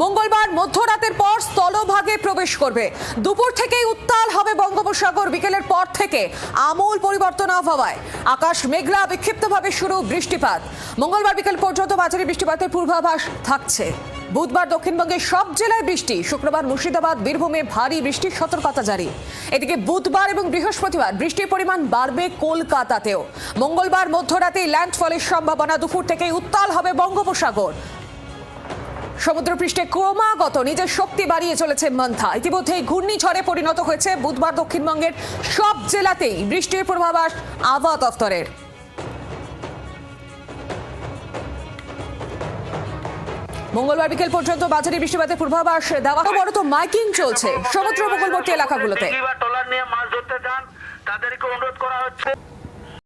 মঙ্গলবার মধ্যরাতের পর স্থলভাগে প্রবেশ করবে। দুপুর থেকেই উত্তাল হবে বঙ্গোপসাগর। বিকেলের পর থেকে আমূল পরিবর্তন আবহাওয়ায়। আকাশ মেঘলা, বিক্ষিপ্তভাবে শুরু বৃষ্টিপাত। মঙ্গলবার বিকেল পর্যন্ত মাঝারি বৃষ্টিপাতের পূর্বাভাস থাকছে। বুধবার দক্ষিণবঙ্গের সব জেলায় বৃষ্টি। শুক্রবার মুর্শিদাবাদ, বীরভূমে ভারী বৃষ্টির সতর্কতা জারি। এদিকে বুধবার এবং বৃহস্পতিবার বৃষ্টির পরিমাণ বাড়বে কলকাতাতেও। মঙ্গলবার মধ্যরাতে ল্যান্ডফলের সম্ভাবনা। দুপুর থেকেই উত্তাল হবে বঙ্গোপসাগর। সমুদ্রপৃষ্ঠে ক্রমাগত নিজের শক্তি বাড়িয়ে চলেছে মন্থা। ইতিমধ্যেই ঘূর্ণিঝড়ে পরিণত হয়েছে। বুধবার দক্ষিণবঙ্গের সব জেলাতেই বৃষ্টির পূর্বাভাস আবহাওয়া দফতরের। মঙ্গলবার বিকেল পর্যন্ত মাঝারি বৃষ্টিপাতের পূর্বাভাস দেওয়া। বড় তো মাইকিং চলছে সমুদ্র উপকূলবর্তী এলাকাগুলোতে। ট্রলার নিয়ে মাছ ধরতে যান, তাদেরকে অনুরোধ করা হচ্ছে